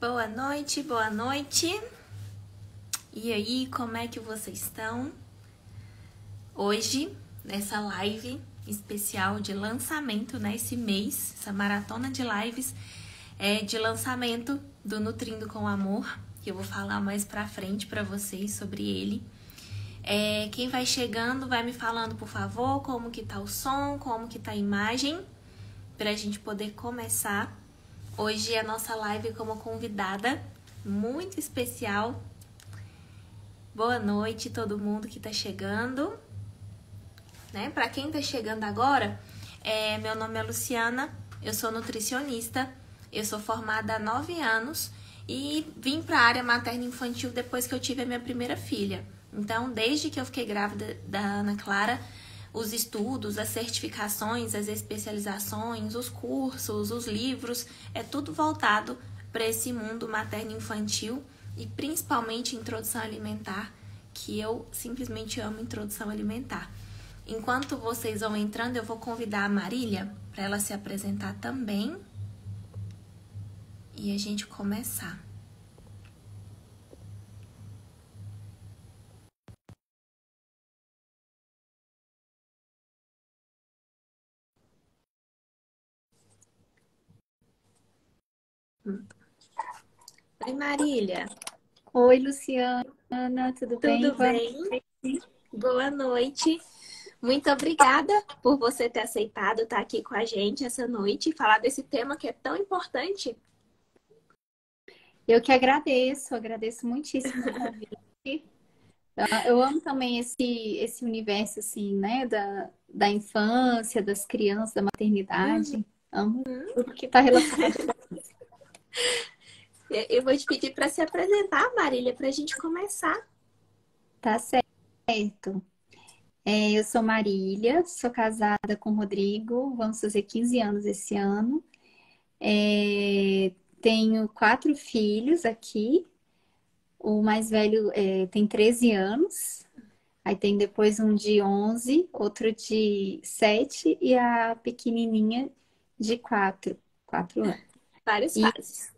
Boa noite, boa noite. E aí, como é que vocês estão? Hoje, nessa live especial de lançamento, né? Esse mês, essa maratona de lives de lançamento do Nutrindo com Amor, que eu vou falar mais pra frente pra vocês sobre ele. Quem vai chegando, vai me falando, por favor, como que tá o som, como que tá a imagem, pra gente poder começar. Hoje a nossa live como convidada muito especial. Boa noite todo mundo que tá chegando, né? Para quem tá chegando agora, meu nome é Luciana, eu sou nutricionista, eu sou formada há 9 anos e vim para a área materno-infantil depois que eu tive a minha primeira filha. Então, desde que eu fiquei grávida da Ana Clara, os estudos, as certificações, as especializações, os cursos, os livros, é tudo voltado para esse mundo materno-infantil e principalmente introdução alimentar, que eu simplesmente amo introdução alimentar. Enquanto vocês vão entrando, eu vou convidar a Marília para ela se apresentar também e a gente começar. Oi, Marília. Oi, Luciana, tudo bem? Tudo bem? Boa noite. Muito obrigada por você ter aceitado estar aqui com a gente essa noite e falar desse tema que é tão importante. Eu que agradeço muitíssimo o convite. Eu amo também esse universo, assim, né, da infância, das crianças, da maternidade. Amo tudo que está relacionado. Eu vou te pedir para se apresentar, Marília, para a gente começar. Tá certo. Eu sou Marília, sou casada com o Rodrigo, vamos fazer 15 anos esse ano. Tenho 4 filhos aqui. O mais velho tem 13 anos. Aí tem depois um de 11, outro de 7 e a pequenininha de 4 anos. Várias E, fases.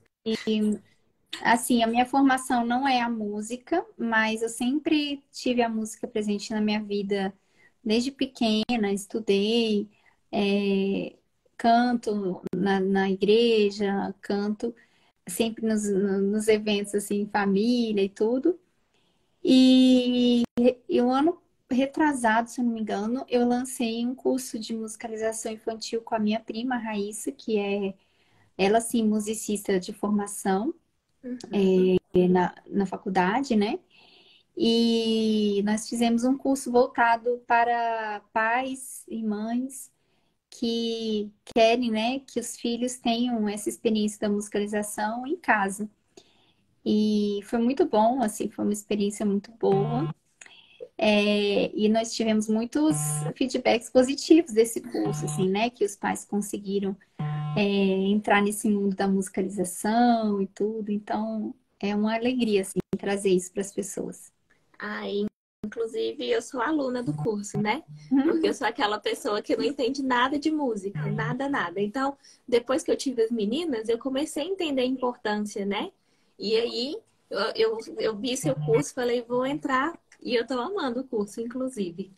assim, a minha formação não é a música, mas eu sempre tive a música presente na minha vida desde pequena. Estudei, canto na igreja, canto sempre nos eventos, assim, em família e tudo. E o ano retrasado, se eu não me engano, eu lancei um curso de musicalização infantil com a minha prima Raíssa, que é ela sim musicista de formação Uhum. na faculdade, né? E nós fizemos um curso voltado para pais e mães que querem, né, que os filhos tenham essa experiência da musicalização em casa. E foi muito bom, assim, foi uma experiência muito boa. E nós tivemos muitos feedbacks positivos desse curso, assim, né? Que os pais conseguiram entrar nesse mundo da musicalização e tudo. Então, é uma alegria, assim, trazer isso para as pessoas. Aí, inclusive, eu sou aluna do curso, né? Porque eu Uhum. sou aquela pessoa que não entende nada de música, nada, nada. Então, depois que eu tive as meninas, eu comecei a entender a importância, né? E aí, eu vi seu curso, falei, vou entrar. E eu tô amando o curso, inclusive.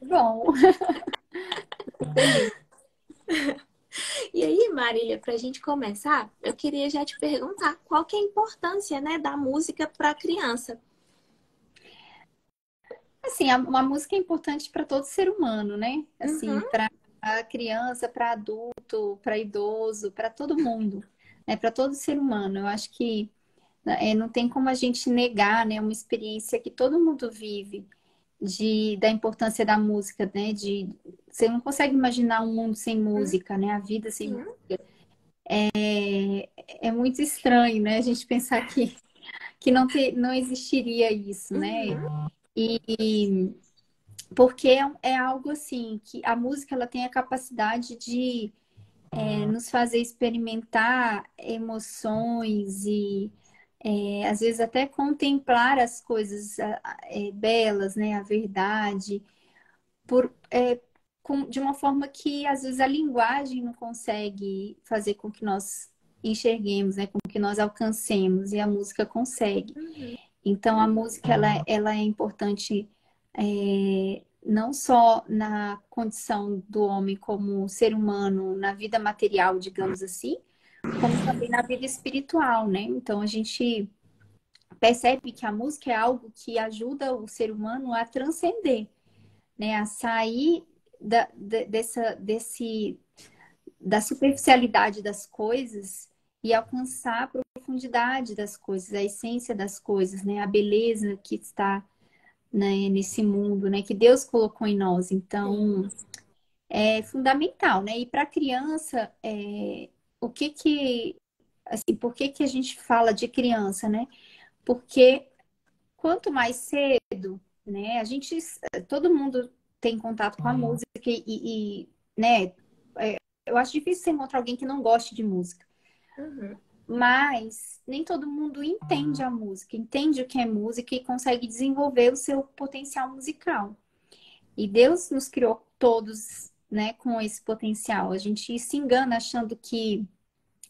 Bom, fico feliz. E aí, Marília, para a gente começar, eu queria já te perguntar qual que é a importância, né, da música para a criança. Assim, uma música é importante para todo ser humano, né? Assim, Uhum, para criança, para adulto, para idoso, para todo mundo, né? Para todo ser humano. Eu acho que não tem como a gente negar, né, uma experiência que todo mundo vive da importância da música, né? Você não consegue imaginar um mundo sem música, né? A vida sem música. uhum, É muito estranho, né? A gente pensar que não existiria isso, né? uhum, E porque é algo assim, que a música ela tem a capacidade de nos fazer experimentar emoções e às vezes até contemplar as coisas belas, né? A verdade, por, de uma forma que às vezes a linguagem não consegue fazer com que nós enxerguemos, né? Com que nós alcancemos, e a música consegue. Uhum. Então, a música, ela é importante não só na condição do homem como ser humano, na vida material, digamos assim, como também na vida espiritual, né? Então, a gente percebe que a música é algo que ajuda o ser humano a transcender, né? A sair da superficialidade das coisas e alcançar a profundidade das coisas, a essência das coisas, né? A beleza que está, né, nesse mundo, né? Que Deus colocou em nós. Sim. Então, é fundamental, né? E para a criança, o que que, assim, por que que a gente fala de criança, né? Porque quanto mais cedo, né? Todo mundo tem contato com a música né? Eu acho difícil você encontrar alguém que não goste de música. Uhum. Mas nem todo mundo entende a música, entende o que é música e consegue desenvolver o seu potencial musical. E Deus nos criou todos, né, com esse potencial. A gente se engana achando que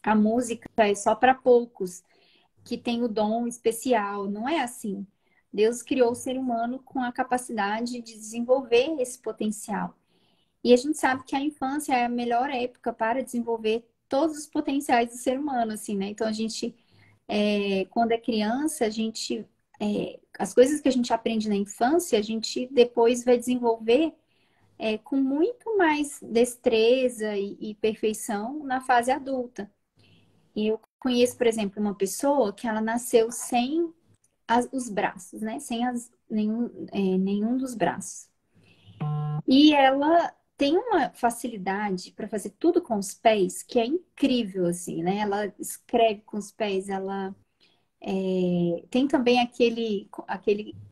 a música é só para poucos, que tem o dom especial. Não é assim. Deus criou o ser humano com a capacidade de desenvolver esse potencial. E a gente sabe que a infância é a melhor época para desenvolver todos os potenciais do ser humano, assim, né? Então, quando é criança, as coisas que a gente aprende na infância, a gente depois vai desenvolver com muito mais destreza e perfeição na fase adulta. E eu conheço, por exemplo, uma pessoa que ela nasceu sem os braços, né? Sem nenhum dos braços. E ela tem uma facilidade para fazer tudo com os pés que é incrível, assim, né? Ela escreve com os pés, tem também aquele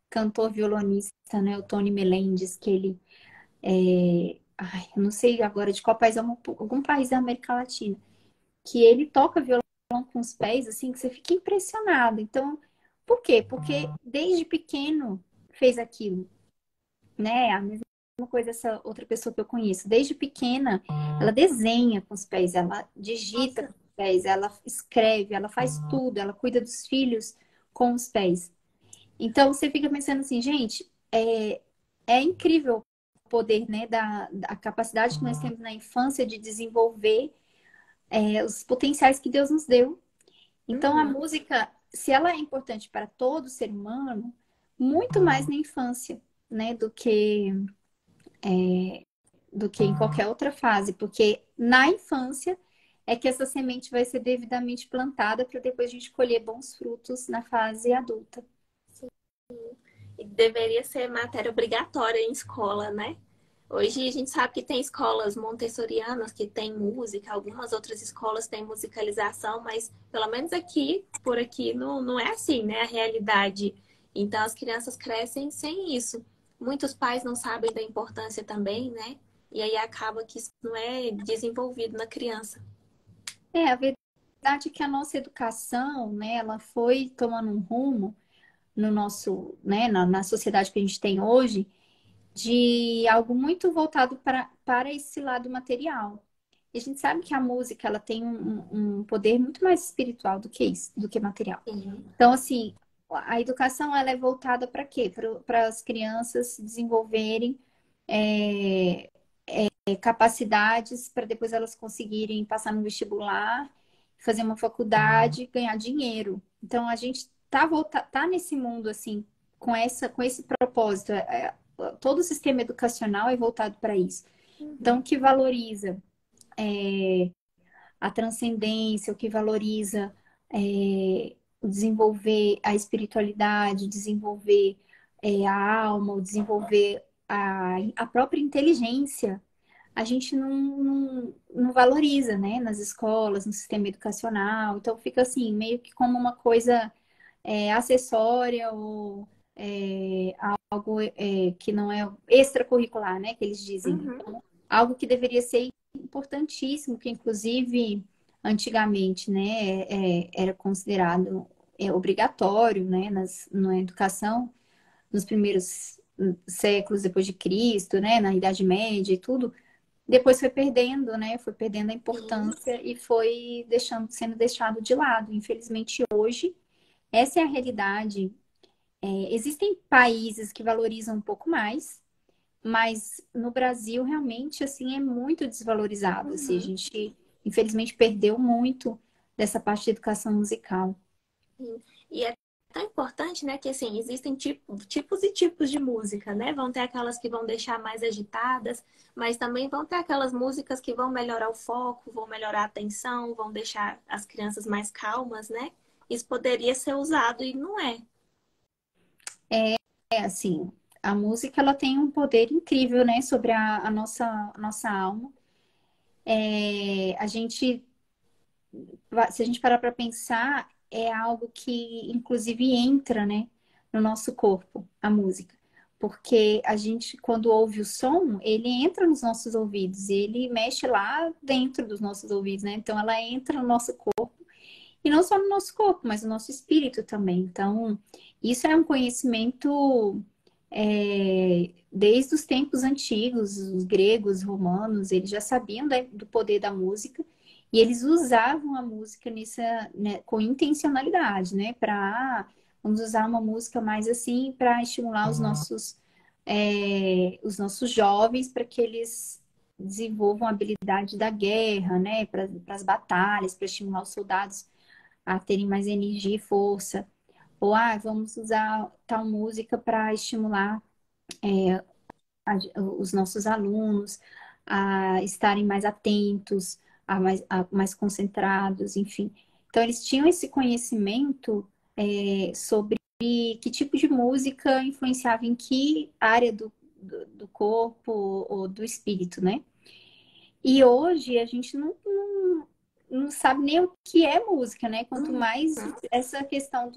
cantor violonista, né? O Tony Melendes, que ele eu não sei agora de qual país, algum país da América Latina, que ele toca violão com os pés, assim, que você fica impressionado. Então, por quê? Porque desde pequeno fez aquilo, né? A mesma coisa essa outra pessoa que eu conheço. Desde pequena, ela desenha com os pés, ela digita com Nossa. os pés, ela escreve, ela faz tudo, ela cuida dos filhos com os pés. Então, você fica pensando assim, gente, é incrível o poder, né, da capacidade que nós temos na infância de desenvolver os potenciais que Deus nos deu. Então, a Uhum. música, se ela é importante para todo ser humano, muito mais na infância, né, do que em qualquer outra fase, porque na infância é que essa semente vai ser devidamente plantada para depois a gente colher bons frutos na fase adulta. E deveria ser matéria obrigatória em escola, né? Hoje a gente sabe que tem escolas montessorianas que tem música, algumas outras escolas têm musicalização, mas pelo menos aqui, por aqui, não é assim, né? A realidade. Então as crianças crescem sem isso. Muitos pais não sabem da importância também, né? E aí acaba que isso não é desenvolvido na criança. A verdade é que a nossa educação, né, ela foi tomando um rumo no nosso, né, na sociedade que a gente tem hoje, de algo muito voltado para esse lado material. E a gente sabe que a música ela tem um poder muito mais espiritual do que isso, do que material. Sim. Então, assim, a educação ela é voltada para quê? Para as crianças se desenvolverem é, capacidades para depois elas conseguirem passar no vestibular, fazer uma faculdade, ganhar dinheiro. Então, a gente tá nesse mundo assim com esse propósito. Todo o sistema educacional é voltado para isso. Então, o Uhum. que valoriza a transcendência, o que valoriza o desenvolver a espiritualidade, desenvolver a alma, o desenvolver a própria inteligência, a gente não valoriza, né, nas escolas, no sistema educacional. Então, fica assim, meio que como uma coisa acessória ou algo que não é extracurricular, né, que eles dizem. Uhum. Algo que deveria ser importantíssimo, que inclusive antigamente, né, era considerado obrigatório, né, na educação, nos primeiros séculos depois de Cristo, né, na Idade Média e tudo, depois foi perdendo, né? Foi perdendo a Sim. importância e foi sendo deixado de lado. Infelizmente, hoje, essa é a realidade. Existem países que valorizam um pouco mais, mas no Brasil, realmente, assim, é muito desvalorizado. Assim, a Uhum. gente, infelizmente, perdeu muito dessa parte de educação musical. Sim. E é tão importante, né, que assim, existem tipos e tipos de música, né? Vão ter aquelas que vão deixar mais agitadas, mas também vão ter aquelas músicas que vão melhorar o foco, vão melhorar a atenção, vão deixar as crianças mais calmas, né? Isso poderia ser usado e não é. É assim, a música ela tem um poder incrível, né, sobre a nossa alma. A gente, se a gente parar para pensar, é algo que inclusive entra, né, no nosso corpo, a música. Porque a gente, quando ouve o som, ele entra nos nossos ouvidos, e ele mexe lá dentro dos nossos ouvidos, né? Então ela entra no nosso corpo, e não só no nosso corpo, mas no nosso espírito também. Então, isso é um conhecimento desde os tempos antigos, os gregos, os romanos, eles já sabiam do poder da música e eles usavam a música né, com intencionalidade, né? Para vamos usar uma música mais assim para estimular os nossos jovens para que eles desenvolvam a habilidade da guerra, né? Para as batalhas, para estimular os soldados a terem mais energia e força. Ou vamos usar tal música para estimular os nossos alunos a estarem mais atentos, a mais concentrados, enfim. Então, eles tinham esse conhecimento sobre que tipo de música influenciava em que área do corpo ou do espírito, né? E hoje a gente não sabe nem o que é música, né? Quanto Uhum. mais essa questão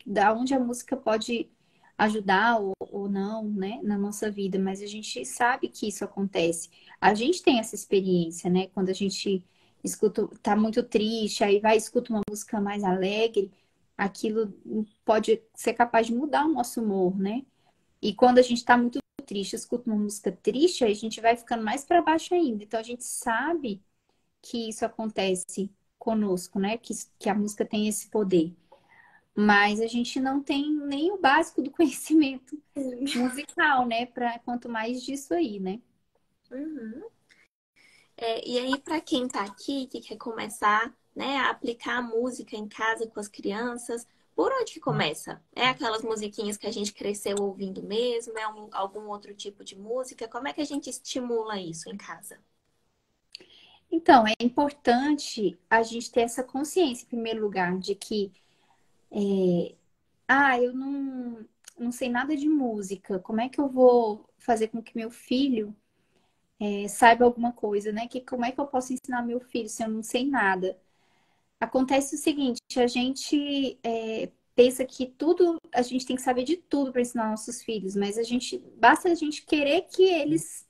da onde a música pode ajudar ou não, né, na nossa vida, mas a gente sabe que isso acontece. A gente tem essa experiência, né? Quando a gente escuta, tá muito triste, aí vai e escuta uma música mais alegre, aquilo pode ser capaz de mudar o nosso humor, né? E quando a gente está muito triste, escuta uma música triste, aí a gente vai ficando mais para baixo ainda. Então a gente sabe que isso acontece conosco, né? Que a música tem esse poder. Mas a gente não tem nem o básico do conhecimento musical, né? Quanto mais disso aí, né? Uhum. E aí, para quem está aqui, que quer começar, né, a aplicar a música em casa com as crianças, por onde que começa? É aquelas musiquinhas que a gente cresceu ouvindo mesmo? É algum outro tipo de música? Como é que a gente estimula isso em casa? Então, é importante a gente ter essa consciência, em primeiro lugar, de que, eu não sei nada de música, como é que eu vou fazer com que meu filho saiba alguma coisa, né? Como é que eu posso ensinar meu filho se eu não sei nada? Acontece o seguinte, a gente pensa que tudo, a gente tem que saber de tudo para ensinar nossos filhos, mas basta a gente querer que eles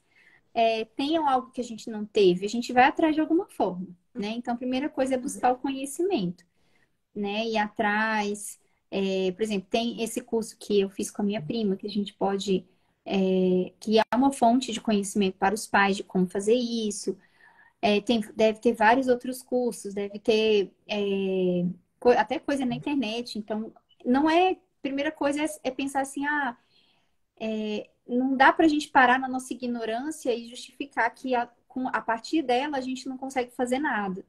tenham algo que a gente não teve, a gente vai atrás de alguma forma, né? Então, a primeira coisa é buscar o conhecimento, né? Ir atrás, por exemplo, tem esse curso que eu fiz com a minha prima, que a gente pode, que é uma fonte de conhecimento para os pais de como fazer isso. Deve ter vários outros cursos, deve ter até coisa na internet. Então, não é. Primeira coisa é pensar assim, não dá para a gente parar na nossa ignorância e justificar que a partir dela a gente não consegue fazer nada.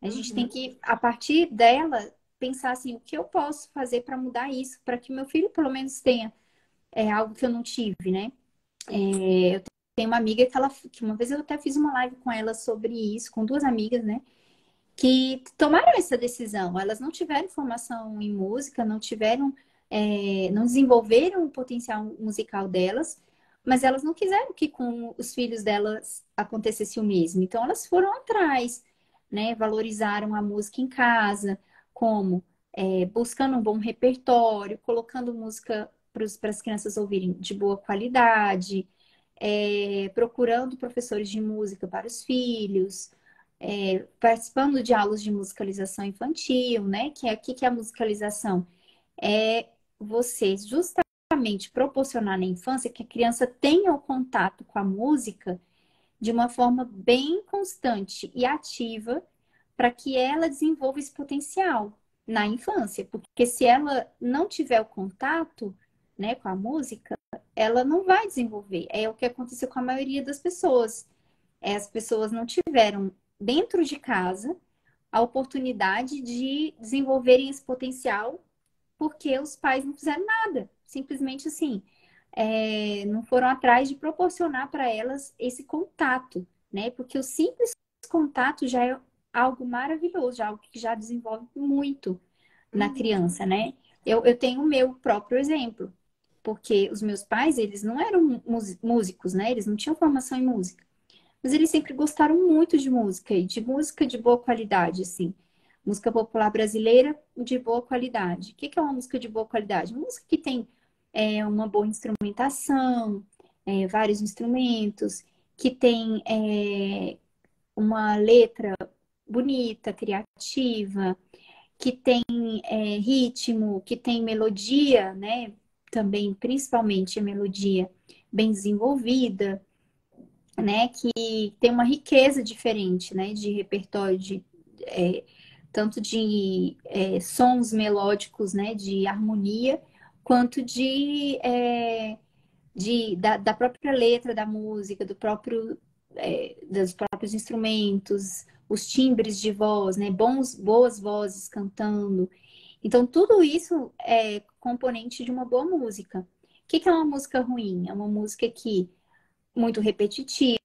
A gente tem Uhum. que, a partir dela, pensar assim, o que eu posso fazer para mudar isso, para que meu filho pelo menos tenha algo que eu não tive, né? Eu tenho uma amiga que uma vez eu até fiz uma live com ela sobre isso, com duas amigas, né? Que tomaram essa decisão. Elas não tiveram formação em música, não desenvolveram o potencial musical delas, mas elas não quiseram que com os filhos delas acontecesse o mesmo. Então elas foram atrás, né? Valorizaram a música em casa, como buscando um bom repertório, colocando música para as crianças ouvirem de boa qualidade, procurando professores de música para os filhos, participando de aulas de musicalização infantil, né? Que é a musicalização? É você justamente proporcionar na infância que a criança tenha o contato com a música de uma forma bem constante e ativa para que ela desenvolva esse potencial na infância. Porque se ela não tiver o contato, né, com a música, ela não vai desenvolver. É o que aconteceu com a maioria das pessoas. As pessoas não tiveram dentro de casa a oportunidade de desenvolverem esse potencial porque os pais não fizeram nada. Simplesmente assim, não foram atrás de proporcionar para elas esse contato, né? Porque o simples contato já é algo maravilhoso, já é algo que já desenvolve muito na Uhum. criança, né? Eu tenho o meu próprio exemplo, porque os meus pais, eles não eram músicos, né? Eles não tinham formação em música. Mas eles sempre gostaram muito de música, e de música de boa qualidade, assim. Música popular brasileira de boa qualidade. O que é uma música de boa qualidade? Música que tem uma boa instrumentação, vários instrumentos, que tem uma letra bonita, criativa, que tem ritmo, que tem melodia, né? Também, principalmente, a melodia bem desenvolvida, né, que tem uma riqueza diferente, né, de repertório, é, tanto de sons melódicos, né, de harmonia, quanto da própria letra da música, dos próprios instrumentos, os timbres de voz, né, boas vozes cantando. Então, tudo isso é componente de uma boa música. O que é uma música ruim? É uma música que muito repetitiva,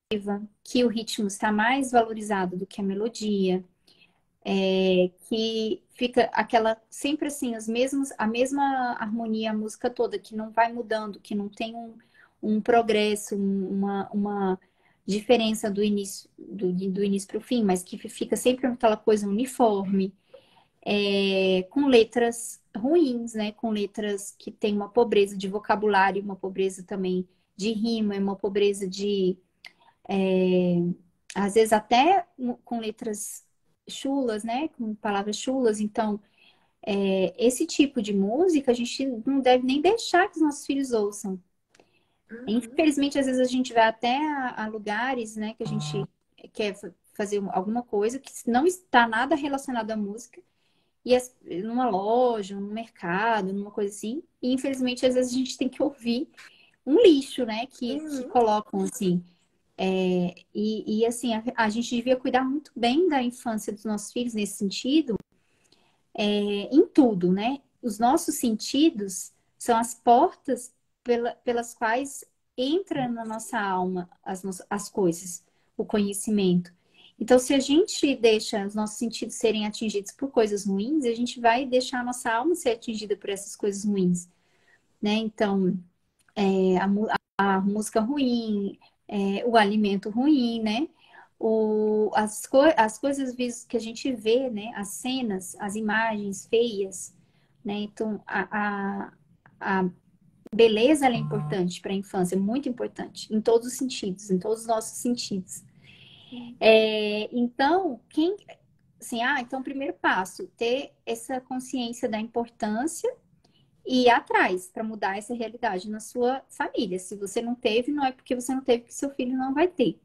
que o ritmo está mais valorizado do que a melodia, que fica aquela sempre assim, a mesma harmonia, a música toda, que não vai mudando, que não tem um progresso, uma diferença do início para o fim, mas que fica sempre aquela coisa uniforme, com letras ruins, né? Com letras que tem uma pobreza de vocabulário, uma pobreza também de rima, uma pobreza de às vezes até com letras chulas, né? Com palavras chulas. Então, esse tipo de música a gente não deve nem deixar que os nossos filhos ouçam. Uhum. Infelizmente, às vezes a gente vai até a lugares, né? Que a gente quer fazer alguma coisa que não está nada relacionado à música. Numa loja, num mercado, numa coisa assim. E infelizmente, às vezes a gente tem que ouvir um lixo, né? Que Uhum. colocam assim. Assim, a gente devia cuidar muito bem da infância dos nossos filhos nesse sentido, em tudo, né? Os nossos sentidos são as portas pelas quais entra na nossa alma as coisas, o conhecimento. Então, se a gente deixa os nossos sentidos serem atingidos por coisas ruins, a gente vai deixar a nossa alma ser atingida por essas coisas ruins, né? Então, a música ruim, o alimento ruim, né? As coisas que a gente vê, né? As cenas, as imagens feias, né? Então, a beleza ela é importante para a infância, muito importante, em todos os sentidos, em todos os nossos sentidos. Então, assim, então, o primeiro passo, ter essa consciência da importância e ir atrás para mudar essa realidade na sua família. Se você não teve, não é porque você não teve que seu filho não vai ter,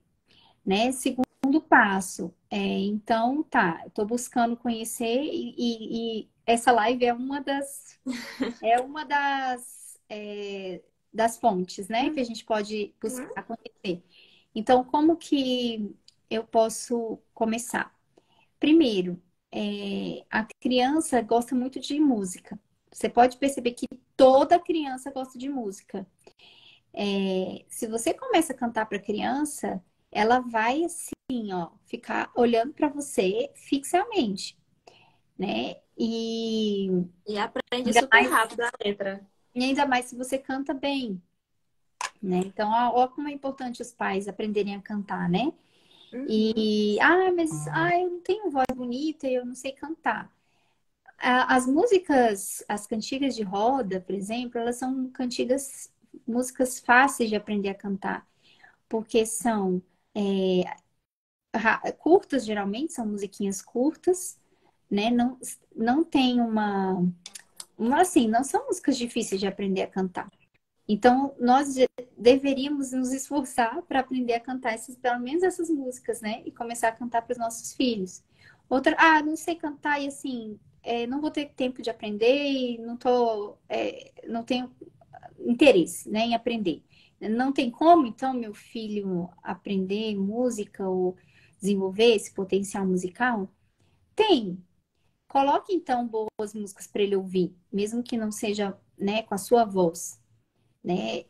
né? Segundo passo, então tá, estou buscando conhecer e essa live é uma das fontes, né? Que a gente pode Uhum. buscar conhecer. Então, como que eu posso começar? Primeiro, a criança gosta muito de música. Você pode perceber que toda criança gosta de música. Se você começa a cantar para a criança, ela vai assim, ó, ficar olhando para você fixamente, né? E aprende Ainda super mais, rápido a letra. e ainda mais se você canta bem, né? Então, ó, como é importante os pais aprenderem a cantar, né? Uhum. Eu não tenho voz bonita e eu não sei cantar. As músicas, as cantigas de roda, por exemplo, elas são músicas fáceis de aprender a cantar, porque são curtas, geralmente, são musiquinhas curtas, né? Não tem assim, não são músicas difíceis de aprender a cantar. Então, nós deveríamos nos esforçar para aprender a cantar pelo menos essas músicas, né? E começar a cantar para os nossos filhos. Outra, não sei cantar e assim, não vou ter tempo de aprender e não tenho interesse, né, em aprender. Não tem como, então, meu filho aprender música ou desenvolver esse potencial musical? Tem. Coloque, então, boas músicas para ele ouvir, mesmo que não seja, né, com a sua voz, né?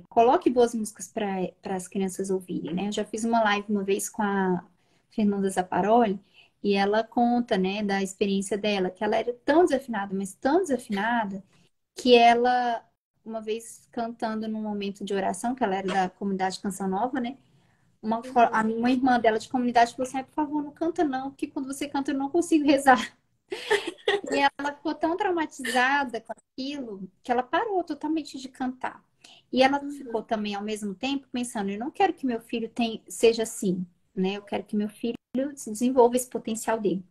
Coloque boas músicas para as crianças ouvirem, né? Eu já fiz uma live uma vez com a Fernanda Zapparoli e ela conta, né, da experiência dela, que ela era tão desafinada, mas tão desafinada, que ela, uma vez cantando num momento de oração, que ela era da comunidade Canção Nova, né? Uma irmã dela de comunidade falou assim: por favor, não canta não, porque quando você canta eu não consigo rezar. E ela ficou tão traumatizada com aquilo que ela parou totalmente de cantar. E ela ficou também, ao mesmo tempo, pensando: eu não quero que meu filho seja assim, né? Eu quero que meu filho se desenvolva esse potencial dele.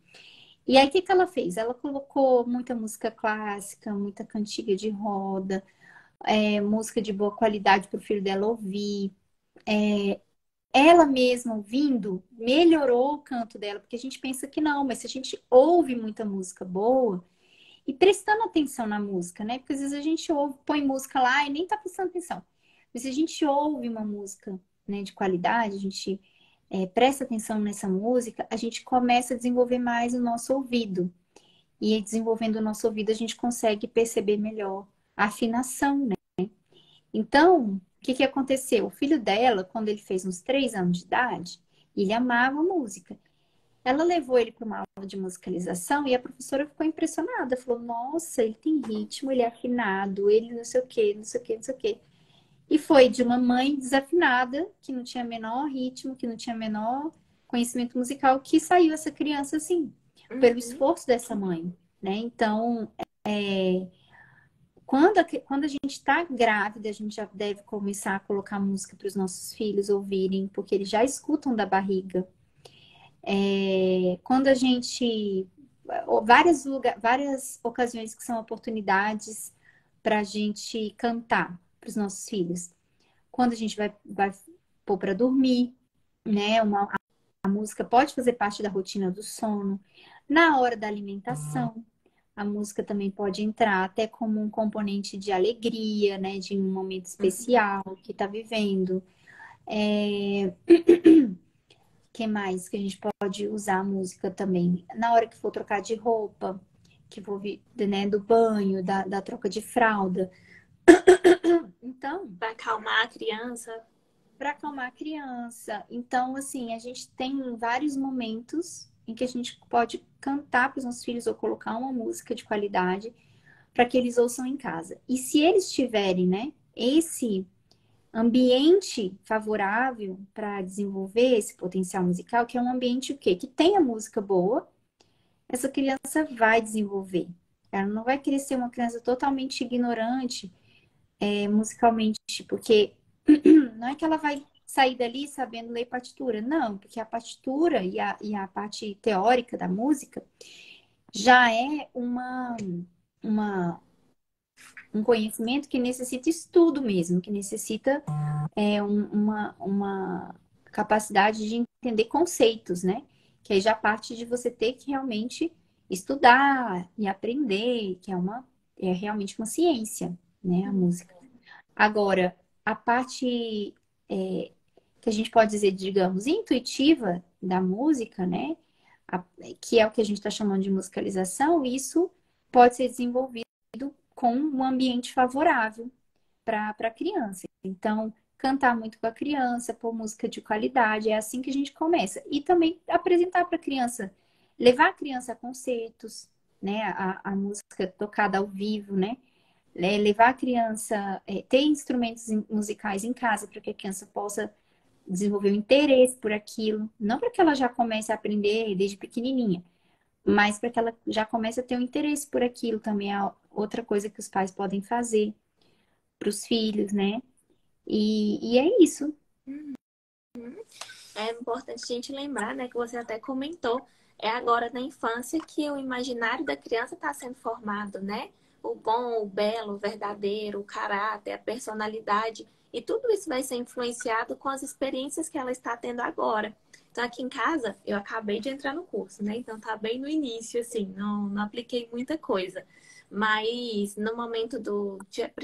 E aí, o que que ela fez? Ela colocou muita música clássica, muita cantiga de roda, música de boa qualidade para o filho dela ouvir. Ela mesma ouvindo, melhorou o canto dela, porque a gente pensa que não, mas se a gente ouve muita música boa, e prestando atenção na música, né? Porque às vezes a gente ouve, põe música lá e nem tá prestando atenção. Mas se a gente ouve uma música, né, de qualidade, a gente presta atenção nessa música, a gente começa a desenvolver mais o nosso ouvido. E aí, desenvolvendo o nosso ouvido, a gente consegue perceber melhor a afinação, né? Então, o que que aconteceu? O filho dela, quando ele fez uns 3 anos de idade, ele amava música. Ela levou ele para uma aula de musicalização e a professora ficou impressionada. Falou: nossa, ele tem ritmo, ele é afinado, ele não sei o quê, não sei o quê, não sei o quê. E foi de uma mãe desafinada, que não tinha menor ritmo, que não tinha menor conhecimento musical, que saiu essa criança assim, pelo esforço dessa mãe, né? Então, quando a gente está grávida, a gente já deve começar a colocar música para os nossos filhos ouvirem, porque eles já escutam da barriga. Quando a gente. Várias ocasiões que são oportunidades para a gente cantar para os nossos filhos. Quando a gente vai pôr para dormir, né? A música pode fazer parte da rotina do sono. Na hora da alimentação, a música também pode entrar até como um componente de alegria, né? De um momento especial que está vivendo. Que mais que a gente pode usar a música também? Na hora que for trocar de roupa, que for, né, do banho, da troca de fralda. Então, Para acalmar a criança. para acalmar a criança. Então, assim, a gente tem vários momentos em que a gente pode cantar para os nossos filhos ou colocar uma música de qualidade para que eles ouçam em casa. E se eles tiverem, né, esse ambiente favorável para desenvolver esse potencial musical, que é um ambiente o quê? Que tenha música boa, essa criança vai desenvolver. Ela não vai querer ser uma criança totalmente ignorante musicalmente, porque não é que ela vai sair dali sabendo ler partitura, não, porque a partitura e a parte teórica da música já é uma, um conhecimento que necessita estudo mesmo, que necessita uma capacidade de entender conceitos, né? Que aí já parte de você ter que realmente estudar e aprender, que é realmente uma ciência, né? A música. Agora, a parte que a gente pode dizer, digamos, intuitiva da música, né? Que é o que a gente está chamando de musicalização, isso pode ser desenvolvido com um ambiente favorável para a criança. Então, cantar muito com a criança, pôr música de qualidade, é assim que a gente começa. E também apresentar para a criança, levar a criança a concertos, né? A música tocada ao vivo, né? Levar a criança, ter instrumentos musicais em casa para que a criança possa desenvolver o interesse por aquilo, não para que ela já comece a aprender desde pequenininha, mas para que ela já comece a ter um interesse por aquilo também é outra coisa que os pais podem fazer para os filhos, né? E é isso. É importante a gente lembrar, né, que você até comentou, é agora na infância que o imaginário da criança está sendo formado, né? o bom, o belo, o verdadeiro, o caráter, a personalidade. E tudo isso vai ser influenciado com as experiências que ela está tendo agora. Então, aqui em casa, eu acabei de entrar no curso, né? Então, tá bem no início, assim, não apliquei muita coisa. Mas no momento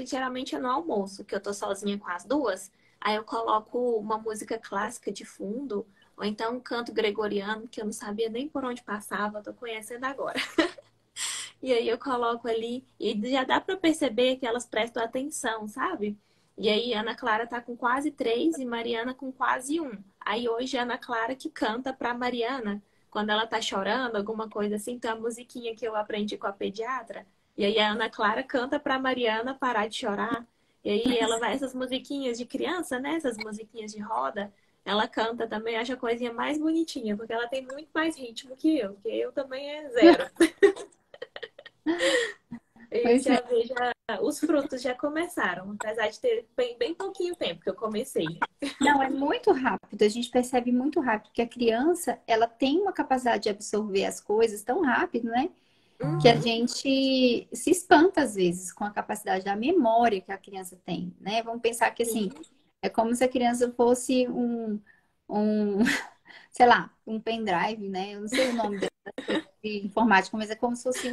geralmente é no almoço, que eu tô sozinha com as duas, aí eu coloco uma música clássica de fundo, ou então um canto gregoriano, que eu não sabia nem por onde passava, tô conhecendo agora. E aí eu coloco ali, e já dá para perceber que elas prestam atenção, sabe? E aí Ana Clara tá com quase 3 e Mariana com quase 1. Aí hoje é a Ana Clara que canta pra Mariana, quando ela tá chorando, alguma coisa assim, tem a musiquinha que eu aprendi com a pediatra. E aí a Ana Clara canta pra Mariana parar de chorar. E aí ela vai, essas musiquinhas de criança, né? Essas musiquinhas de roda, ela canta também, acha a coisinha mais bonitinha, porque ela tem muito mais ritmo que eu, porque eu também é zero. Eu Pois é. já vejo, os frutos já começaram, apesar de ter bem pouquinho tempo que eu comecei. Não, é muito rápido. A gente percebe muito rápido que a criança, ela tem uma capacidade de absorver as coisas tão rápido, né? Que a Uhum, gente se espanta às vezes com a capacidade da memória que a criança tem, né? Vamos pensar que assim, sim. é como se a criança fosse um, sei lá, um pendrive, né? Eu não sei o nome das coisas de informática, mas é como se fosse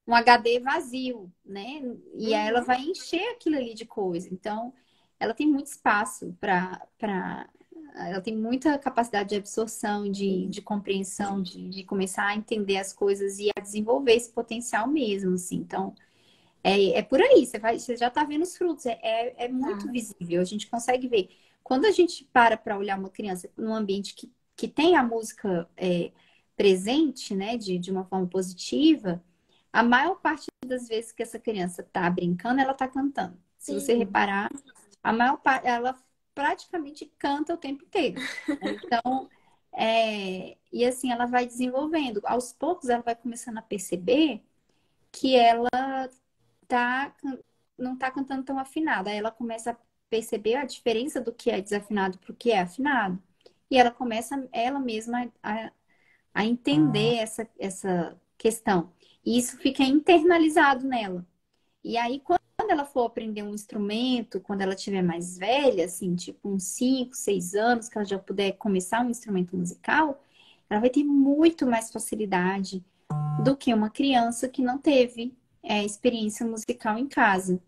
um HD vazio, né? E aí ela Uhum, vai encher aquilo ali de coisa. Então, ela tem muito espaço para ela tem muita capacidade de absorção, de compreensão, de começar a entender as coisas e a desenvolver esse potencial mesmo, assim. Então, é por aí, você já está vendo os frutos, é muito tá. visível, a gente consegue ver. Quando a gente para olhar uma criança num ambiente que tem a música presente, né, de uma forma positiva, a maior parte das vezes que essa criança está brincando, ela está cantando. Se você Sim. reparar, a maior parte, ela praticamente canta o tempo inteiro. Então, e assim, ela vai desenvolvendo. Aos poucos, ela vai começando a perceber que ela tá, não tá cantando tão afinada. Aí ela começa a perceber a diferença do que é desafinado para o que é afinado. E ela começa, ela mesma, a entender essa questão. E isso fica internalizado nela. E aí, quando ela for aprender um instrumento, quando ela tiver mais velha, assim, tipo uns 5, 6 anos, que ela já puder começar um instrumento musical, ela vai ter muito mais facilidade do que uma criança que não teve experiência musical em casa,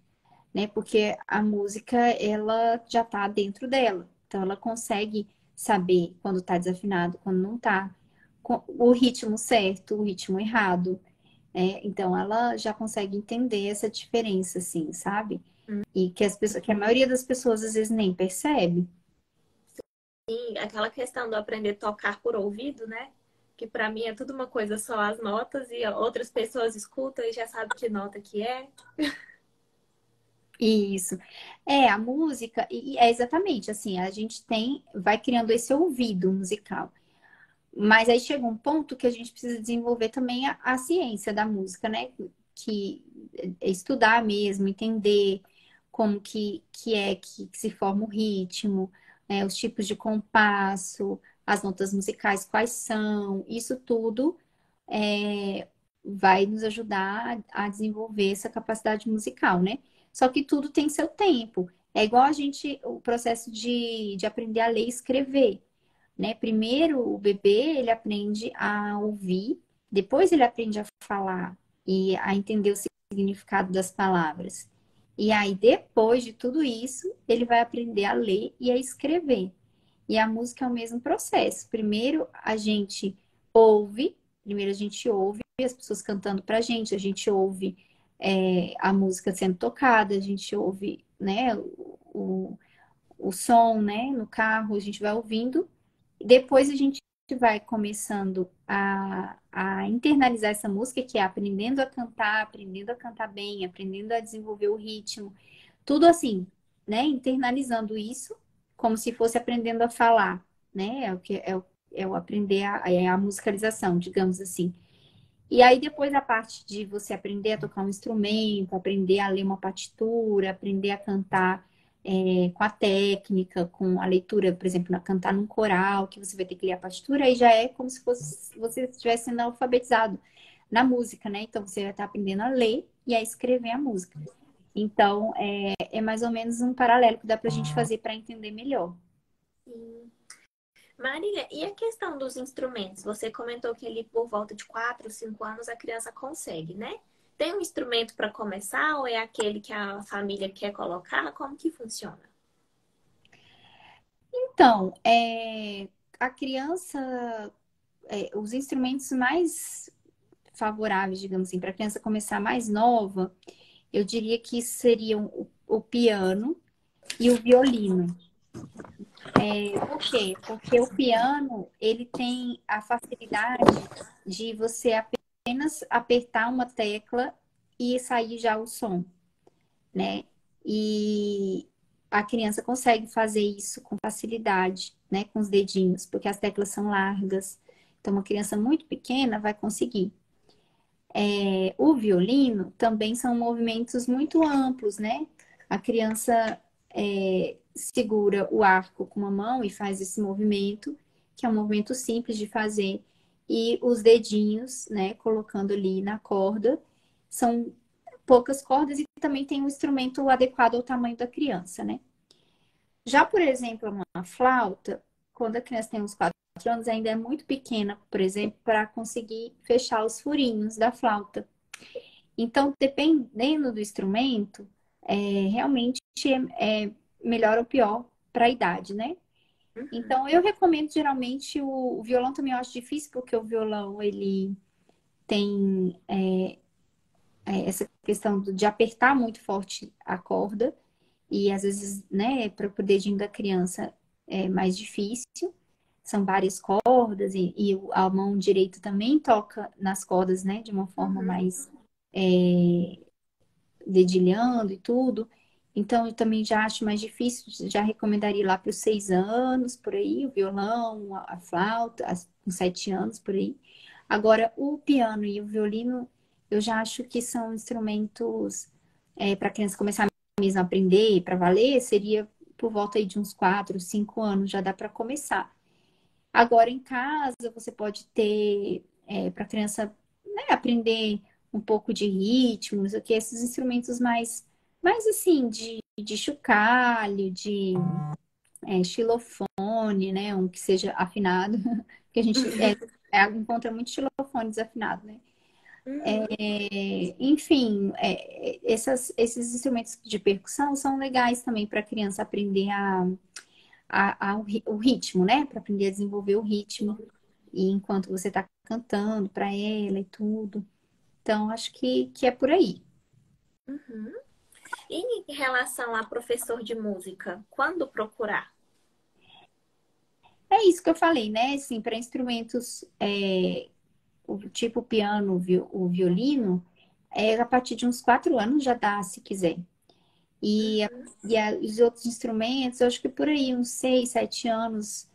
né? Porque a música, ela já tá dentro dela. Então, ela consegue saber quando tá desafinado, quando não tá, o ritmo certo, o ritmo errado. Então, ela já consegue entender essa diferença, assim, sabe? E que que a maioria das pessoas às vezes nem percebe. E aquela questão do aprender a tocar por ouvido, né? Que pra mim é tudo uma coisa só as notas e outras pessoas escutam e já sabem que nota que é. Isso. A música, e é exatamente assim, a gente vai criando esse ouvido musical. Mas aí chega um ponto que a gente precisa desenvolver também a ciência da música, né? Que é estudar mesmo, entender como que se forma o ritmo, os tipos de compasso, as notas musicais, quais são, isso tudo vai nos ajudar a desenvolver essa capacidade musical, né? Só que tudo tem seu tempo. É igual o processo de aprender a ler e escrever, né? Primeiro o bebê ele aprende a ouvir, depois ele aprende a falar e a entender o significado das palavras. E aí depois de tudo isso, ele vai aprender a ler e a escrever. E a música é o mesmo processo. Primeiro a gente ouve as pessoas cantando pra gente, a gente ouve a música sendo tocada, a gente ouve, né, o som, né, no carro, a gente vai ouvindo. Depois a gente vai começando a internalizar essa música, que é aprendendo a cantar bem, aprendendo a desenvolver o ritmo. Tudo assim, né? Internalizando isso, como se fosse aprendendo a falar, né? É o aprender a musicalização, digamos assim. E aí depois a parte de você aprender a tocar um instrumento, aprender a ler uma partitura, aprender a cantar com a técnica, com a leitura, por exemplo, cantar num coral, que você vai ter que ler a partitura, aí já é como se fosse você estivesse sendo alfabetizado. na música, né? Então você vai estar aprendendo a ler e a escrever a música. Então, é mais ou menos um paralelo que dá pra gente fazer para entender melhor. Sim. Marília, e a questão dos instrumentos? Você comentou que ali por volta de 4, 5 anos a criança consegue, né? Tem um instrumento para começar ou é aquele que a família quer colocar? Como que funciona? Então, a criança, os instrumentos mais favoráveis, digamos assim, para a criança começar mais nova, eu diria que seriam o piano e o violino. Por quê? Porque o piano, ele tem a facilidade de você apenas apertar uma tecla e sair já o som, né? E a criança consegue fazer isso com facilidade, né? Com os dedinhos, porque as teclas são largas. Então, uma criança muito pequena vai conseguir. O violino também são movimentos muito amplos, né? A criança segura o arco com uma mão e faz esse movimento, que é um movimento simples de fazer, e os dedinhos, né, colocando ali na corda, são poucas cordas e também tem um instrumento adequado ao tamanho da criança, né? Já, por exemplo, uma flauta, quando a criança tem uns 4 anos, ainda é muito pequena, por exemplo, para conseguir fechar os furinhos da flauta. Então, dependendo do instrumento, realmente é melhor ou pior para a idade, né? Uhum, Então, eu recomendo geralmente o violão também eu acho difícil, porque o violão, ele tem essa questão de apertar muito forte a corda, e às vezes, né, para o dedinho da criança é mais difícil. São várias cordas, e a mão direita também toca nas cordas, né, de uma forma uhum, mais dedilhando e tudo. Então, eu também já acho mais difícil, já recomendaria lá para os 6 anos, por aí, o violão, a flauta, com 7 anos, por aí. Agora, o piano e o violino, eu já acho que são instrumentos para a criança começar mesmo a aprender, para valer, seria por volta aí de uns 4, 5 anos, já dá para começar. Agora, em casa, você pode ter, para a criança, né, aprender um pouco de ritmos, o que esses instrumentos mais assim, de chocalho, de xilofone, né, um que seja afinado, que a gente encontra muito xilofone desafinado, né? uhum. Enfim, esses instrumentos de percussão são legais também para a criança aprender o ritmo, né? Para aprender a desenvolver o ritmo. E enquanto você está cantando para ela e tudo. Então, acho que é por aí. Uhum. E em relação a professor de música, quando procurar? É isso que eu falei, né? Assim, para instrumentos o tipo piano, o violino, a partir de uns 4 anos já dá, se quiser. E, Uhum, os outros instrumentos, eu acho que por aí, uns 6, 7 anos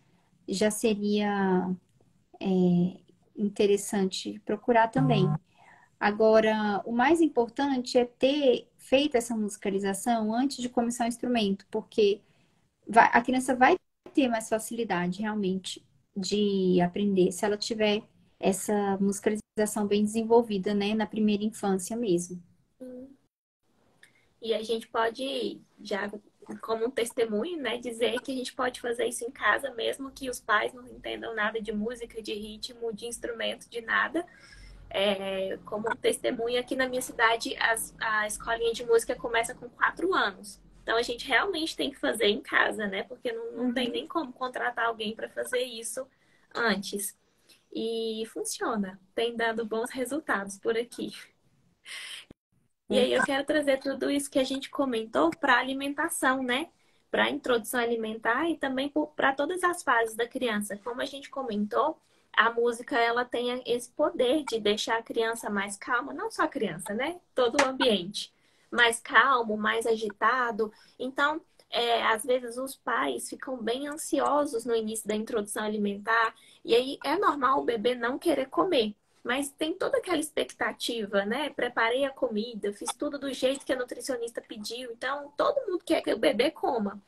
já seria interessante procurar também. Agora, o mais importante é ter feito essa musicalização antes de começar o instrumento, porque a criança vai ter mais facilidade realmente de aprender se ela tiver essa musicalização bem desenvolvida, né, na primeira infância mesmo. sim. E a gente pode, já como um testemunho, né, dizer que a gente pode fazer isso em casa, mesmo que os pais não entendam nada de música, de ritmo, de instrumento, de nada. Como um testemunho, aqui na minha cidade, a escolinha de música começa com 4 anos. Então a gente realmente tem que fazer em casa, né? Porque não tem Uhum. nem como contratar alguém para fazer isso antes. E funciona, tem dado bons resultados por aqui. E aí eu quero trazer tudo isso que a gente comentou para alimentação, né? Para a introdução alimentar e também para todas as fases da criança. Como a gente comentou, a música ela tem esse poder de deixar a criança mais calma, não só a criança, né? Todo o ambiente mais calmo, mais agitado. Então, às vezes os pais ficam bem ansiosos no início da introdução alimentar e aí é normal o bebê não querer comer. Mas tem toda aquela expectativa, né? Preparei a comida, fiz tudo do jeito que a nutricionista pediu. Então, todo mundo quer que o bebê coma.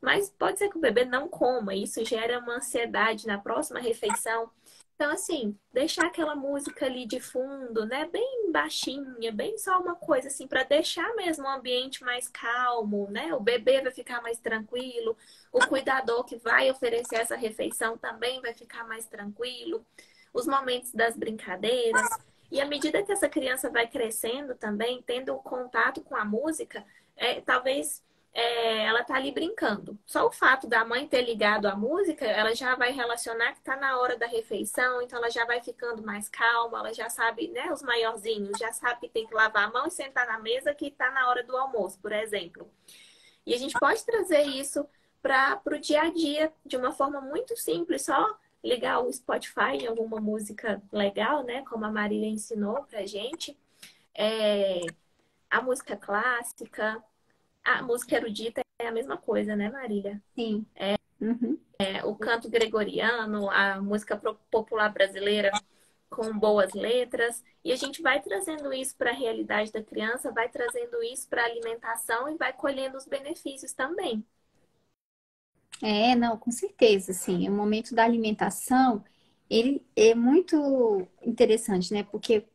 Mas pode ser que o bebê não coma. Isso gera uma ansiedade na próxima refeição. Então, assim, deixar aquela música ali de fundo, né? Bem baixinha, bem só uma coisa assim, para deixar mesmo o ambiente mais calmo, né? O bebê vai ficar mais tranquilo, o cuidador que vai oferecer essa refeição também vai ficar mais tranquilo, os momentos das brincadeiras. E à medida que essa criança vai crescendo também, tendo contato com a música, talvez ela tá ali brincando. Só o fato da mãe ter ligado a música, ela já vai relacionar que tá na hora da refeição, então ela já vai ficando mais calma, ela já sabe, né, os maiorzinhos, já sabe que tem que lavar a mão e sentar na mesa que tá na hora do almoço, por exemplo. E a gente pode trazer isso para o dia a dia de uma forma muito simples, só ligar o Spotify em alguma música legal, né, como a Marília ensinou pra gente. É, a música clássica, a música erudita é a mesma coisa, né, Marília? Sim. Uhum. O canto gregoriano, a música popular brasileira com boas letras. E a gente vai trazendo isso para a realidade da criança, vai trazendo isso para a alimentação e vai colhendo os benefícios também. Não, com certeza, assim, o momento da alimentação, ele é muito interessante, né? Porque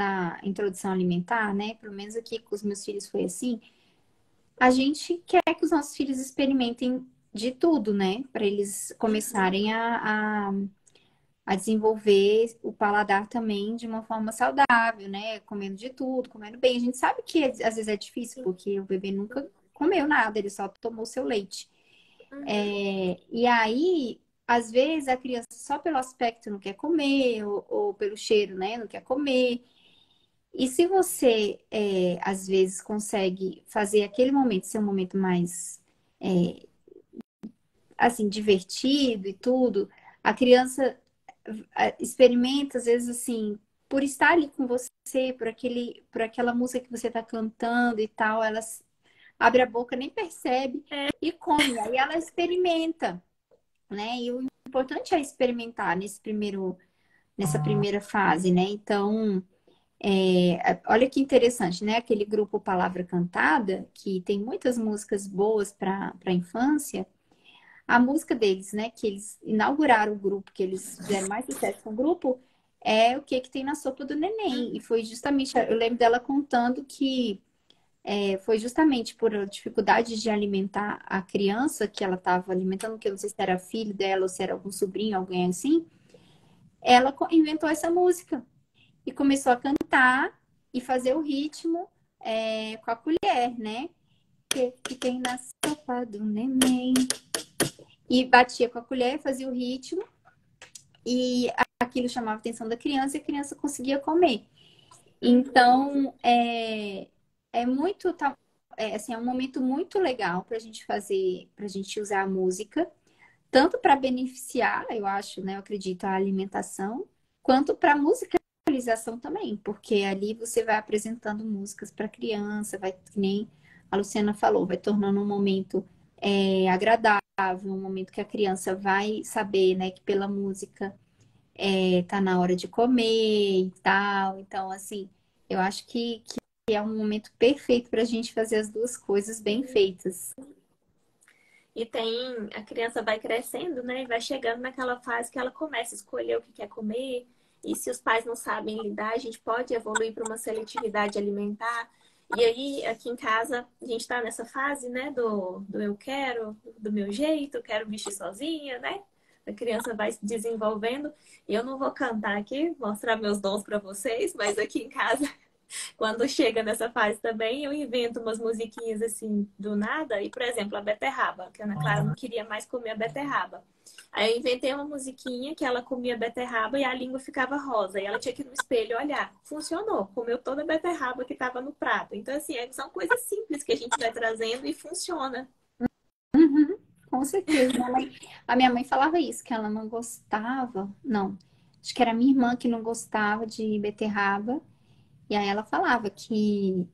na introdução alimentar, né, pelo menos aqui com os meus filhos foi assim, a gente quer que os nossos filhos experimentem de tudo, né? Para eles começarem a desenvolver o paladar também de uma forma saudável, né? Comendo de tudo, comendo bem. A gente sabe que às vezes é difícil, porque o bebê nunca comeu nada, ele só tomou seu leite. Uhum. E aí, às vezes, a criança só pelo aspecto não quer comer, ou pelo cheiro, né, não quer comer. E se você, às vezes, consegue fazer aquele momento ser um momento mais, assim, divertido e tudo, a criança experimenta, às vezes, assim, por estar ali com você, por aquela música que você está cantando e tal, ela abre a boca, nem percebe e come. Aí ela experimenta, né? E o importante é experimentar nessa primeira fase, né? Então, olha que interessante, né? Aquele grupo Palavra Cantada, que tem muitas músicas boas para a infância, a música deles, né? Que eles inauguraram o grupo, que eles fizeram mais sucesso com o grupo, é O que que tem na sopa do neném. E foi justamente, eu lembro dela contando que foi justamente por dificuldade de alimentar a criança que ela estava alimentando, que eu não sei se era filho dela ou se era algum sobrinho, alguém assim. Ela inventou essa música e começou a cantar e fazer o ritmo com a colher, né? Que tem na sopa do neném. E batia com a colher, fazia o ritmo e aquilo chamava a atenção da criança e a criança conseguia comer. Uhum. Então, é muito, assim, é um momento muito legal para a gente fazer, para a gente usar a música, tanto para beneficiar, eu acho, né, eu acredito, a alimentação, quanto para musicalização também, porque ali você vai apresentando músicas para a criança, vai, que nem a Luciana falou, vai tornando um momento agradável, um momento que a criança vai saber, né, que pela música tá na hora de comer e tal. Então, assim, eu acho que é um momento perfeito para a gente fazer as duas coisas bem feitas. E a criança vai crescendo, né? E vai chegando naquela fase que ela começa a escolher o que quer comer. E se os pais não sabem lidar, a gente pode evoluir para uma seletividade alimentar. E aí, aqui em casa, a gente está nessa fase, né? Do eu quero, do meu jeito, quero vestir sozinha, né? A criança vai se desenvolvendo. E eu não vou cantar aqui, mostrar meus dons para vocês, mas aqui em casa quando chega nessa fase também, eu invento umas musiquinhas assim do nada. E, por exemplo, a beterraba, que a Ana Clara não queria mais comer a beterraba. Aí eu inventei uma musiquinha que ela comia beterraba e a língua ficava rosa. E ela tinha que ir no espelho olhar. Funcionou, comeu toda a beterraba que estava no prato. Então, assim, são coisas simples que a gente vai trazendo e funciona. Uhum, com certeza. A minha mãe falava isso, que ela não gostava. Não, acho que era minha irmã que não gostava de beterraba. E aí ela falava que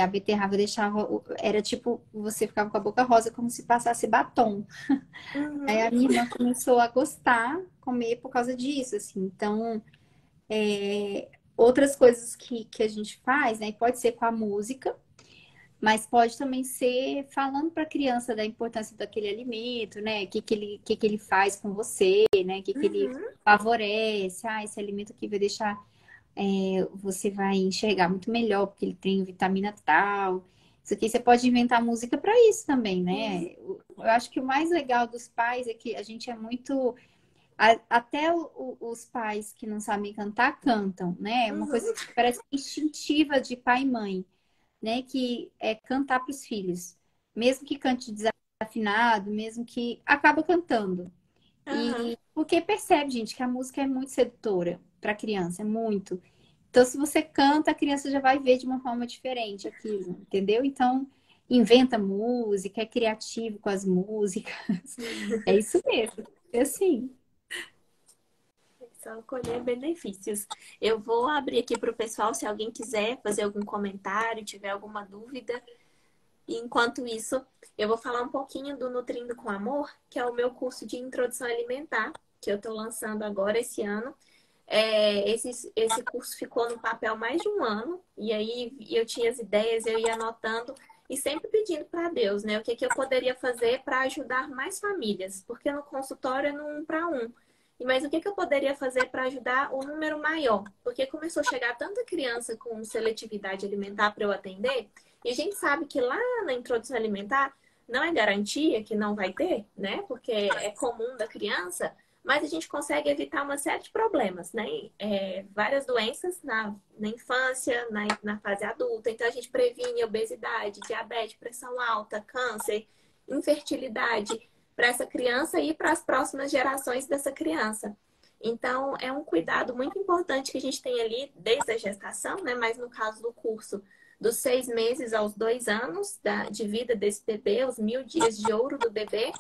a beterraba deixava, era tipo, você ficava com a boca rosa como se passasse batom. Aí Uhum. a minha irmã começou a gostar, comer por causa disso, assim. Então, outras coisas que a gente faz, né? Pode ser com a música, mas pode também ser falando para a criança da importância daquele alimento, né? Que ele faz com você, né? Que ele Uhum. favorece. Ah, esse alimento aqui vai deixar, você vai enxergar muito melhor, porque ele tem vitamina tal. Isso aqui você pode inventar música para isso também, Sim. né? Eu acho que o mais legal dos pais é que a gente é muito. Até os pais que não sabem cantar, cantam, né? É uma coisa Uhum. que parece instintiva de pai e mãe, né? Que é cantar para os filhos. Mesmo que cante desafinado, mesmo que acaba cantando. Aham. E porque percebe, gente, que a música é muito sedutora para a criança, é muito. Então, se você canta, a criança já vai ver de uma forma diferente aquilo, entendeu? Então, inventa música, é criativo com as músicas. É isso mesmo. É assim. Só colher benefícios. Eu vou abrir aqui para o pessoal, se alguém quiser fazer algum comentário, tiver alguma dúvida. E enquanto isso, eu vou falar um pouquinho do Nutrindo com Amor, que é o meu curso de introdução alimentar, que eu estou lançando agora esse ano. Esse curso ficou no papel mais de um ano, e aí eu tinha as ideias, eu ia anotando e sempre pedindo para Deus, né? O que, que eu poderia fazer para ajudar mais famílias, porque no consultório é no um para um. Mas o que, que eu poderia fazer para ajudar o número maior? Porque começou a chegar tanta criança com seletividade alimentar para eu atender, e a gente sabe que lá na introdução alimentar não é garantia que não vai ter, né? Porque é comum da criança, mas a gente consegue evitar uma série de problemas, né? Várias doenças na infância, na fase adulta. Então, a gente previne obesidade, diabetes, pressão alta, câncer, infertilidade para essa criança e para as próximas gerações dessa criança. Então, é um cuidado muito importante que a gente tem ali desde a gestação, né? Mas no caso do curso, dos 6 meses aos 2 anos de vida desse bebê, os 1.000 dias de ouro do bebê.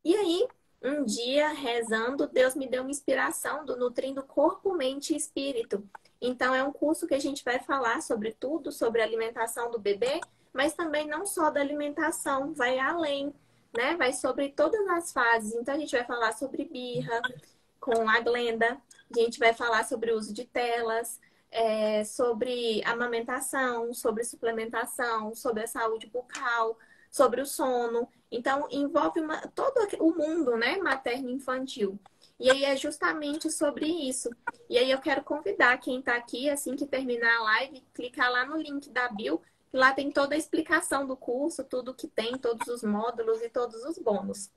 E aí, um dia, rezando, Deus me deu uma inspiração do Nutrindo Corpo, Mente e Espírito. Então, é um curso que a gente vai falar sobre tudo, sobre a alimentação do bebê, mas também não só da alimentação, vai além, né? Vai sobre todas as fases. Então, a gente vai falar sobre birra com a Glenda, a gente vai falar sobre o uso de telas, sobre amamentação, sobre suplementação, sobre a saúde bucal, sobre o sono. Então, envolve todo o mundo, né, materno-infantil. E aí é justamente sobre isso. E aí eu quero convidar quem está aqui, assim que terminar a live, clicar lá no link da Bio, que lá tem toda a explicação do curso, tudo que tem, todos os módulos e todos os bônus.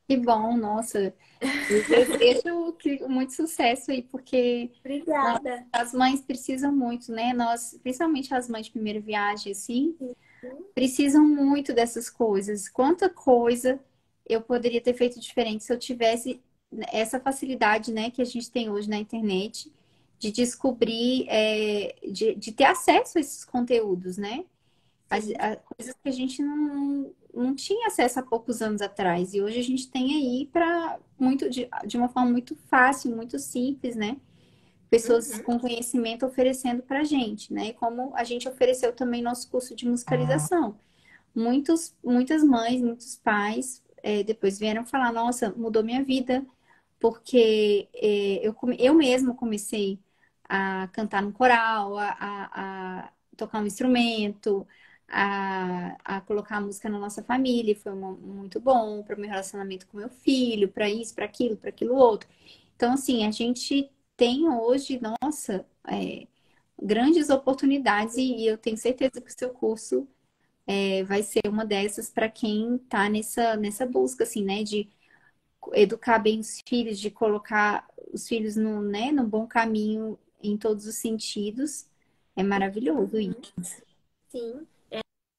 Que bom, nossa. Eu desejo muito sucesso aí, porque nossa, Obrigada. as mães precisam muito, né? Nós, principalmente as mães de primeira viagem, assim, precisam muito dessas coisas. Quanta coisa eu poderia ter feito diferente se eu tivesse essa facilidade, né, que a gente tem hoje na internet, de descobrir, de ter acesso a esses conteúdos, né? Sim. Coisas que a gente não tinha acesso há poucos anos atrás. E hoje a gente tem aí para muito de uma forma muito fácil, muito simples, né? Pessoas Uhum. com conhecimento oferecendo para a gente, né? E como a gente ofereceu também nosso curso de musicalização. Muitas mães, muitos pais, depois vieram falar, nossa, mudou minha vida, porque eu mesmo comecei a cantar no coral, a tocar um instrumento, a colocar música na nossa família, e foi muito bom para o meu relacionamento com meu filho, para isso, para aquilo outro. Então, assim, a gente tem hoje, nossa, grandes oportunidades e eu tenho certeza que o seu curso vai ser uma dessas para quem está nessa busca, assim, né, de educar bem os filhos, de colocar os filhos no bom caminho em todos os sentidos. É maravilhoso isso. Sim.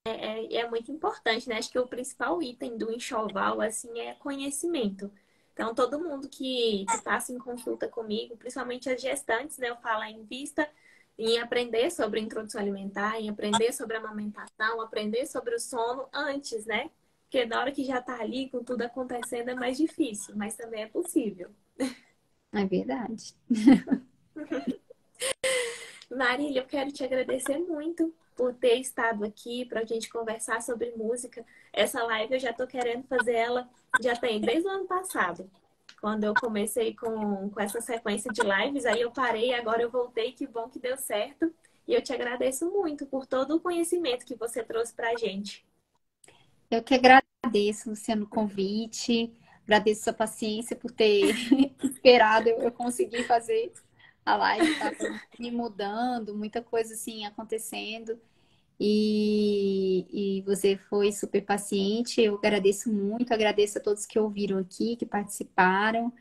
É muito importante, né? Acho que o principal item do enxoval, assim, é conhecimento. Então, todo mundo que passa em consulta comigo, principalmente as gestantes, né? Eu falo em vista em aprender sobre introdução alimentar, em aprender sobre amamentação, aprender sobre o sono antes, né? Porque na hora que já tá ali com tudo acontecendo é mais difícil, mas também é possível. É verdade. Marília, eu quero te agradecer muito por ter estado aqui para a gente conversar sobre música. Essa live eu já estou querendo fazer ela, já tem desde o ano passado, quando eu comecei com essa sequência de lives. Aí eu parei, agora eu voltei, que bom que deu certo. E eu te agradeço muito por todo o conhecimento que você trouxe pra gente. Eu que agradeço, Luciano, o convite, agradeço sua paciência por ter esperado eu conseguir fazer a live, estava me mudando, muita coisa assim acontecendo, e você foi super paciente. Eu agradeço muito, agradeço a todos que ouviram aqui, que participaram,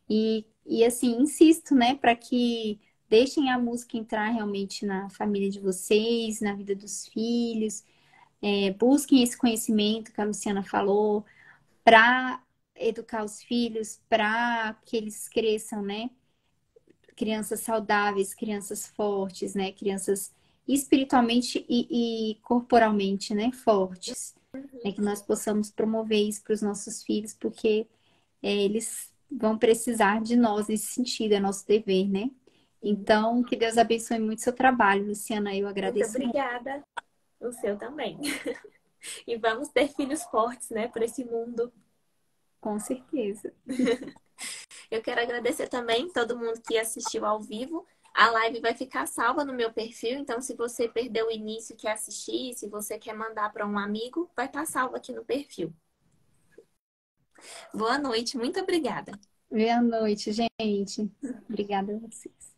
e assim, insisto, né, para que deixem a música entrar realmente na família de vocês, na vida dos filhos, busquem esse conhecimento que a Luciana falou, para educar os filhos, para que eles cresçam, né? Crianças saudáveis, crianças fortes, né? Crianças espiritualmente e corporalmente, né? Fortes. É que nós possamos promover isso para os nossos filhos, porque eles vão precisar de nós nesse sentido, é nosso dever, né? Então, que Deus abençoe muito seu trabalho, Luciana. Eu Muito agradeço muito, obrigada. O seu também. E vamos ter filhos fortes, né, para esse mundo. com certeza. Eu quero agradecer também todo mundo que assistiu ao vivo. A live vai ficar salva no meu perfil, então se você perdeu o início e quer assistir, se você quer mandar para um amigo, vai estar salvo aqui no perfil. Boa noite, muito obrigada. Boa noite, gente. Obrigada a vocês.